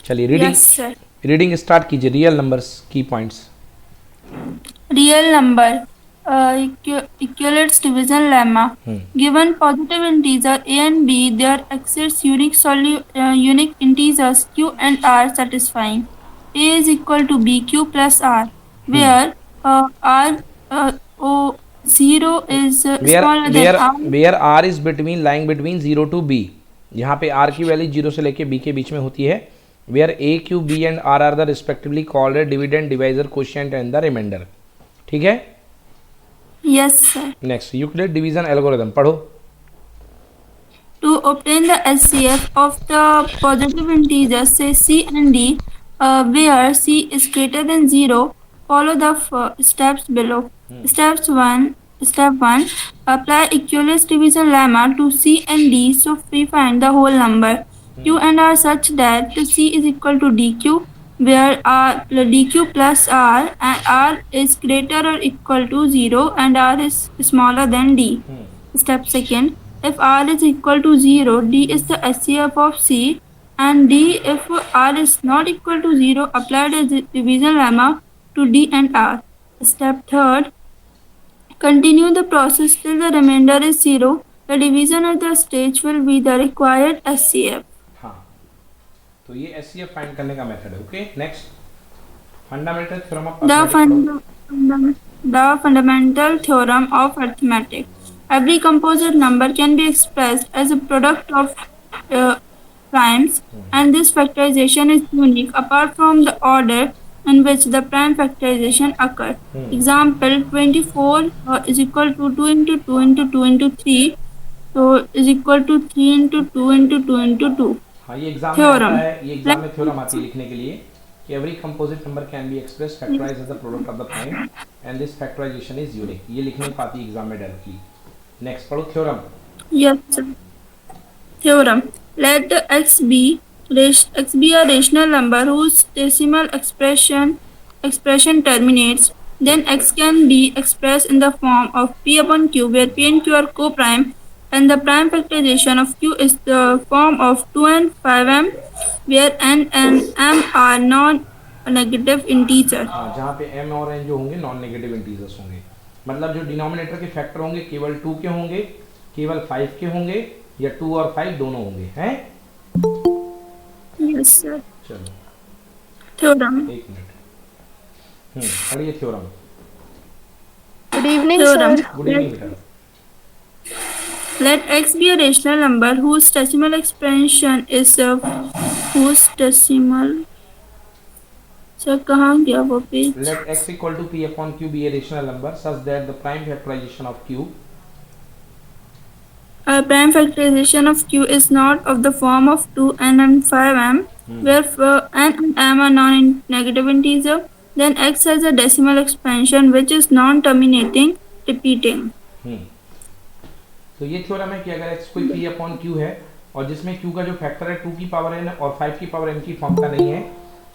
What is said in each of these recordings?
चलिए reading Yes, sir. Reading start कीजिए। Real numbers की points. Real number. Equalates division lemma. Given positive integer a and b, there exists unique integers q and r satisfying. A is equal to bq plus r, where r o 0 is where smaller than where r. Where R is between lying between 0 to B. यहाँ पे are की value 0 से लेके B के बीच में होती है। Where A Q B and R the respectively called dividend divisor quotient and the remainder. ठीक है। Yes, sir. Next Euclid division algorithm पढ़ो। To obtain the SCF of the positive integers, say c and d, where c is greater than 0, follow the steps below. Step 1. Apply equalist division lemma to c and d, so we find the whole number q and r such that c is equal to dq, where dq plus r and r is greater or equal to 0 and r is smaller than d. Step 2. If r is equal to 0, d is the SCF of c, and d if r is not equal to 0, apply the division lemma to d and r. Step 3. Continue the process till the remainder is 0. The division at the stage will be the required SCF. हाँ, तो ये HCF find करने का method है। Okay next fundamental theorem of The fundamental theorem of arithmetic. Every composite number can be expressed as a product of primes, and this factorization is unique apart from the order in which the prime factorization occurs. Example 24 is equal to 2 into 2 into 2 into 3, so is equal to 3 into 2 into 2 into 2. हाँ, ये exam में आता है। ये exam में theorem आती है लिखने के लिए कि every composite number can be express factorised as the product of the prime and this factorisation is unique. ये लिखने को आती है एग्जाम में डायरेक्टली। नेक्स्ट पढ़ो theorem. Yes, sir. Theorem. Let x be a rational number whose decimal expression terminates. Then x can be expressed in the form of p upon q, where p and q are co-prime, and the prime factorization of q is the form of 2n 5m, where n and m are non-negative integers. हाँ, जहाँ पे m और n जो होंगे non negative integers होंगे। मतलब जो denominator के फैक्टर होंगे केवल 2 के होंगे, केवल 5 के होंगे, या 2 और 5 दोनों होंगे। हैं? Yes, sir. चलो Theorem. एक मिनट। पढ़िए theorem. Good evening, Theorem. sir. Good evening बेटा। Let x be a rational number whose decimal expansion is whose decimal. Sir कहाँ गया वो page? Let x equal to p upon q be a rational number such that the prime factorization of q Prime factorization of q is not of the form of 2n and 5m, where n and m are non-negative integer. Then x has a decimal expansion which is non-terminating, repeating. तो ये theorem है कि अगर x कोई p upon q है और जिसमें q का जो फैक्टर है 2 की पावर n और 5 की पावर n की फॉर्म का नहीं है,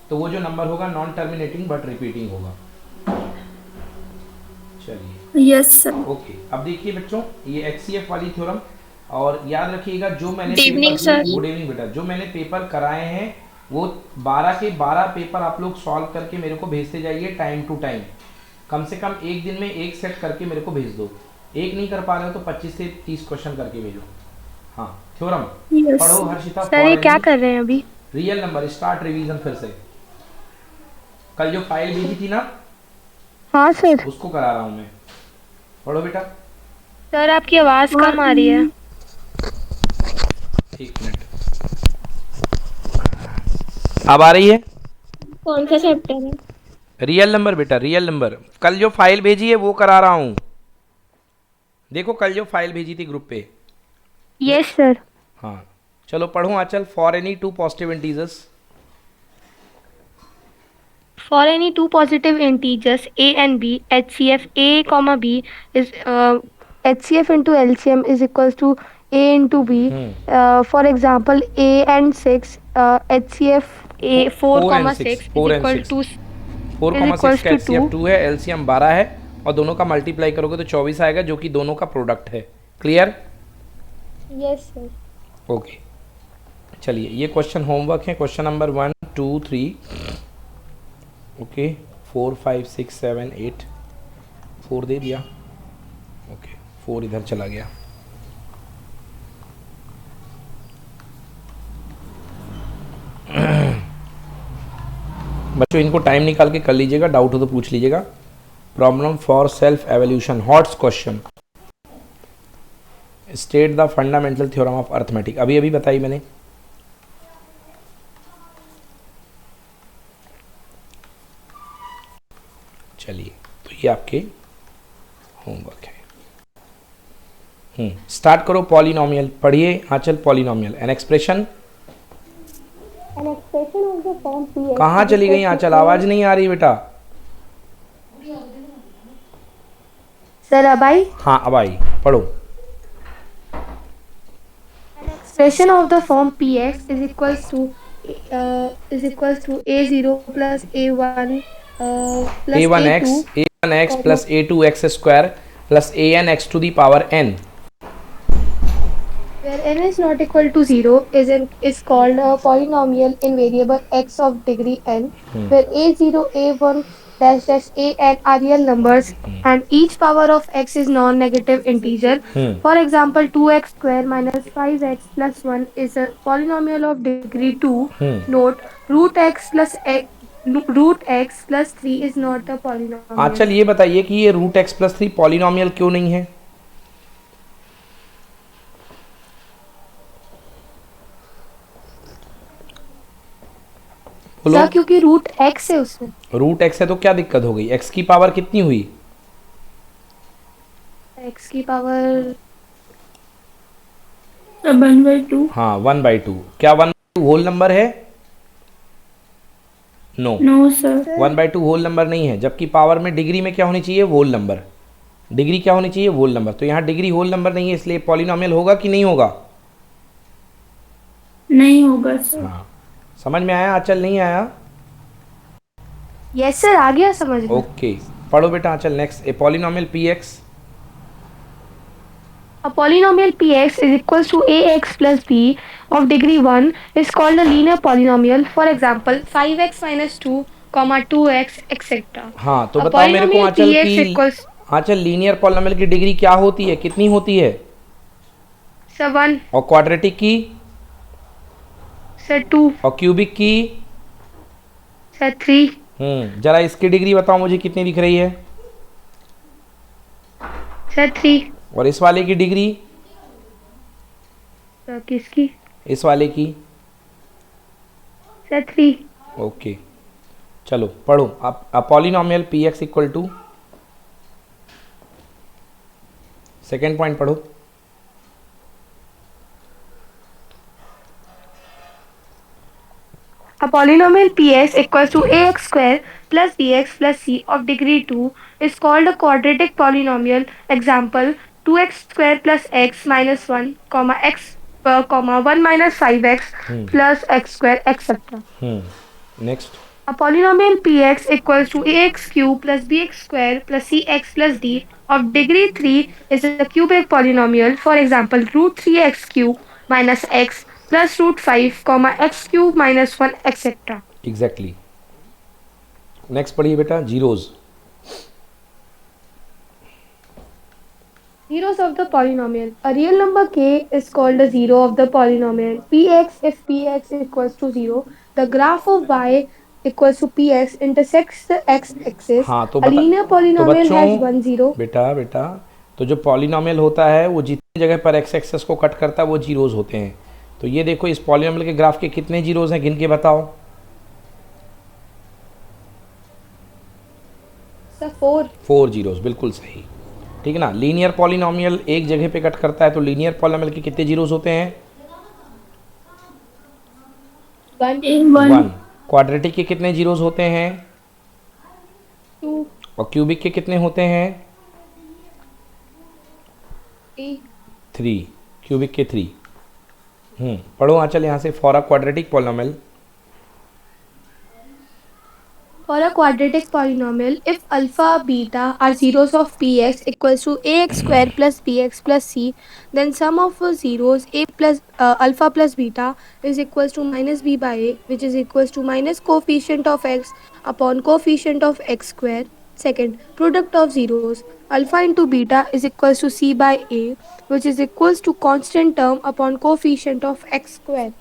तो वो जो नंबर होगा नॉन टर्मिनेटिंग बट रिपीटिंग होगा। चलिए Yes, sir. ओके, अब देखिए बच्चों ये एचसीएफ वाली थ्योरम, और याद रखिएगा जो मैंने Good evening, sir. Good evening बेटा, जो मैंने पेपर कराए हैं वो 12 के 12 पेपर आप लोग सॉल्व करके मेरे को भेजते जाइए टाइम टू टाइम। कम से कम एक दिन में एक सेट करके मेरे को भेज दो। एक नहीं कर पा रहे हो तो 25 से 30 क्वेश्चन करके भेजो। हाँ थ्योरम Yes. पढ़ो हर्षिता। सर ये क्या कर रहे हैं अभी? रियल नंबर स्टार्ट रिवीजन फिर से। कल जो फाइल भेजी थी ना हाँ सर। उसको करा रहा हूँ मैं। पढ़ो बेटा। सर आपकी आवाज कम आ रही है। एक मिनट, अब आ रही है? कौन सा चैप्टर है? रियल नंबर बेटा, रियल नंबर। कल जो फाइल भेजी है वो करा रहा हूँ। देखो कल जो फाइल भेजी थी ग्रुप पे। Yes sir. हाँ चलो पढ़ो Anchal. For any two positive integers, For any two positive integers a and b, HCF a comma b is HCF into LCM is equals to a into b. For example, a and 6, HCF a 4 comma 6 is equal to 4,6 का HCF 2 है, LCM 12 है, और दोनों का multiply करोगे तो 24 आएगा, जो कि दोनों का प्रोडक्ट है। क्लियर? Yes sir. ओके चलिए ये क्वेश्चन होमवर्क है। क्वेश्चन नंबर 1, 2 3 ओके 4 5 6 7 8 4 दे दिया। ओके 4 इधर चला गया। बच्चों इनको टाइम निकाल के कर लीजिएगा, डाउट हो तो पूछ लीजिएगा। Problem for self evolution, hots question. State the fundamental theorem of arithmetic, अभी अभी बताई मैंने। चलिए तो ये आपके होमवर्क है। स्टार्ट करो। पॉलिनोमियल पढ़िए आंचल। Polynomial an expression. कहाँ चली गई आंचल, आवाज नहीं आ रही बेटा। सर अब आई? हाँ अब आई, पढ़ो। Expression of the form px is equals to a0 plus a1 plus a1x plus a2x square plus anx to the power n, where n is not equal to 0 is called a polynomial in variable x of degree n, where a0, a1 dash dash an are real numbers and each power of x is non-negative integer. For example, 2x square minus 5x plus 1 is a polynomial of degree 2. Note, root x plus 3 is not a polynomial. आंचल ये बताइए कि ये root x plus 3 polynomial क्यों नहीं है? Sir क्योंकि root x है उसमें। रूट एक्स है तो क्या दिक्कत हो गई? एक्स की पावर कितनी हुई? एक्स की पावर 1/2। हाँ 1/2। क्या 1/2 होल नंबर है? No no sir. 1/2 whole number नहीं है, जबकि पावर में डिग्री में क्या होनी चाहिए? Whole number. डिग्री क्या होनी चाहिए? Whole number. तो यहाँ डिग्री होल नंबर नहीं है, इसलिए पॉलिनोमियल होगा कि नहीं होगा? नहीं होगा सर। हाँ समझ में आया आंचल? नहीं आया? यस सर आ गया समझ में। ओके पढ़ो बेटा Anchal. Next, a polynomial P X. A polynomial px is equals to ax plus b of degree 1 is called a linear polynomial. For example, 5x minus 2, 2x, etc. हाँ तो A बताओ मेरे को polynomial आंचल px की equals आंचल linear polynomial की degree क्या होती है? कितनी होती है? सर 1, और क्वाड्रेटिक की? सर 2, और क्यूबिक की? सर 3, जरा इसकी डिग्री बताओ मुझे कितनी दिख रही है? सर 3। और इस वाले की डिग्री? सर किसकी? इस वाले की? सर 3। ओके चलो पढ़ो। अब polynomial P X equal to, second point पढ़ो। A polynomial Px equals to ax square plus bx plus c of degree 2 is called a quadratic polynomial. Example, 2x square plus x minus 1, x, 1 minus 5x plus x square, etc. Next, A polynomial Px equals to ax cube plus bx square plus cx plus d of degree 3 is a cubic polynomial. For example, root 3x cube minus x plus root 5, x cube minus 1, etc. Exactly. Next पढ़िए बेटा, zeros. Zeros of the polynomial. A real number k is called a zero of the polynomial. Px, if px equals to 0, the graph of y equals to px intersects the x-axis. हाँ तो A linear polynomial has one zero. बेटा तो जो polynomial होता है वो जितनी जगह पर एक्स एक्सेस को कट करता है वो जीरोज होते हैं। तो ये देखो इस पॉलिनोमियल के ग्राफ के कितने जीरोज हैं, गिन के बताओ। सर 4। 4 जीरोज, बिल्कुल सही। ठीक है ना। लीनियर पॉलिनोमियल एक जगह पे कट करता है तो लीनियर पॉलिनोमियल के कितने जीरोज होते हैं? 1। क्वाड्रेटिक के कितने जीरोज होते हैं? 2, और क्यूबिक के कितने होते हैं? 3। क्यूबिक के 3। पढ़ो आंचल यहाँ से। For a quadratic polynomial, For a quadratic polynomial, if alpha, beta are zeros of px equals to ax square plus bx plus c, then sum of zeros a plus alpha plus beta is equals to minus b by a, which is equals to minus coefficient of x upon coefficient of x square. Second, product of zeros alpha into beta is equals to c by a, which is equals to constant term upon coefficient of x square.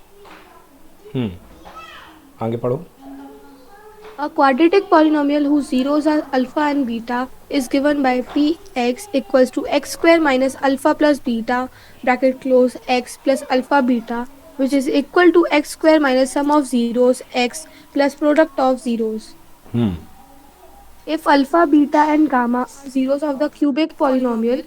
आगे पढ़ो. A quadratic polynomial whose zeros are alpha and beta is given by px equals to x square minus alpha plus beta bracket close x plus alpha beta, which is equal to x square minus sum of zeros x plus product of zeros. If alpha, beta and gamma are zeros of the cubic polynomial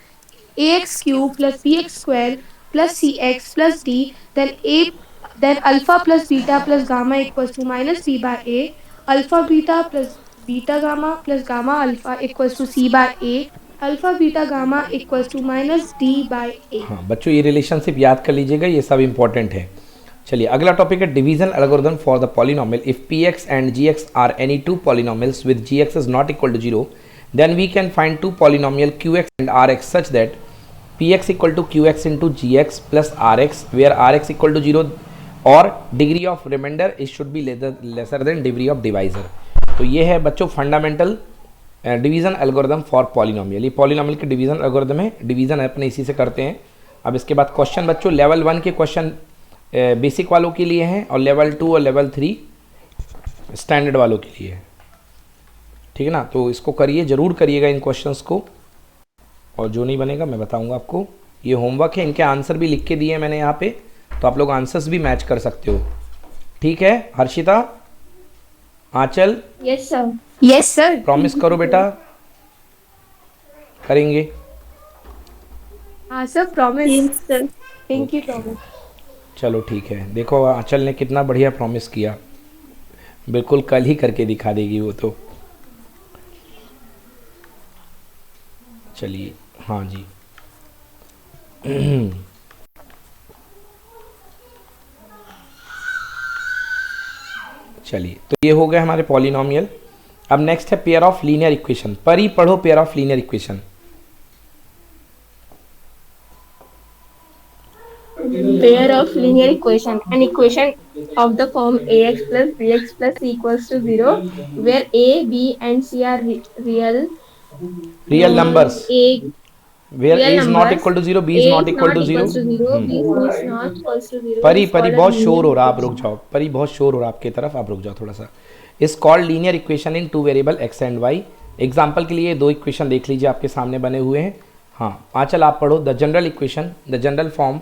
ax cube plus bx square plus cx plus d, then alpha plus beta plus gamma equals to minus b by a, alpha beta plus beta gamma plus gamma alpha equals to c by a, alpha beta gamma equals to minus d by a. हाँ बच्चों, ये relationship याद कर लीजिएगा, ये सब important है. चलिए अगला टॉपिक है division algorithm for the polynomial. If P X and G X are any two polynomials with G X is not equal to zero, then we can find two polynomial Q X and R X such that P X equal to Q X into G X plus R X, where R X equal to zero और degree of remainder is should be lesser than degree of divisor. तो ये है बच्चों fundamental division algorithm for polynomial. ये polynomial के division algorithm है, division अपने इसी से करते हैं. अब इसके बाद क्वेश्चन बच्चों लेवल 1 के क्वेश्चन बेसिक वालों के लिए हैं और लेवल 2 और लेवल 3 स्टैंडर्ड वालों के लिए है. ठीक है ना, तो इसको करिए, ज़रूर करिएगा इन क्वेश्चंस को, और जो नहीं बनेगा मैं बताऊंगा आपको. ये होमवर्क है, इनके आंसर भी लिख के दिए हैं मैंने यहाँ पे, तो आप लोग आंसर्स भी मैच कर सकते हो. ठीक है हर्षिता, आंचल, Yes sir. Yes sir. Promise करो बेटा, करेंगे. हाँ sir, promise. Yes, sir. Thank you, promise. चलो ठीक है. देखो आंचल ने कितना बढ़िया प्रॉमिस किया, बिल्कुल कल ही करके दिखा देगी वो तो. चलिए हाँ जी. चलिए तो ये हो गया हमारे पॉलिनोमियल. अब नेक्स्ट है पेयर ऑफ लीनियर इक्वेशन. परी पढ़ो pair of linear equation. Pair of linear equation. An equation of the form ax plus bx plus c equals to 0, where a, b and c are real numbers a where real a is not numbers. equal to 0, b a is not equal to 0. b is not equals to 0. परी is परी called a बहुत linear शोर हो रहा, आप equation. रुक जाओ. परी बहुत शोर हो रहा आपकी तरफ, आप रुक जाओ थोड़ा सा. Is called linear equation in two variable X and Y. Example के लिए दो इक्वेशन देख लीजिए, आपके सामने बने हुए हैं. हाँ आंचल आप पढ़ो the general equation, the general form.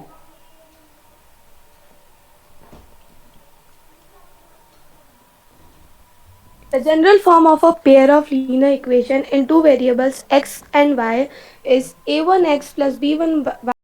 The general form of a pair of linear equation in two variables x and y is a1x plus b1y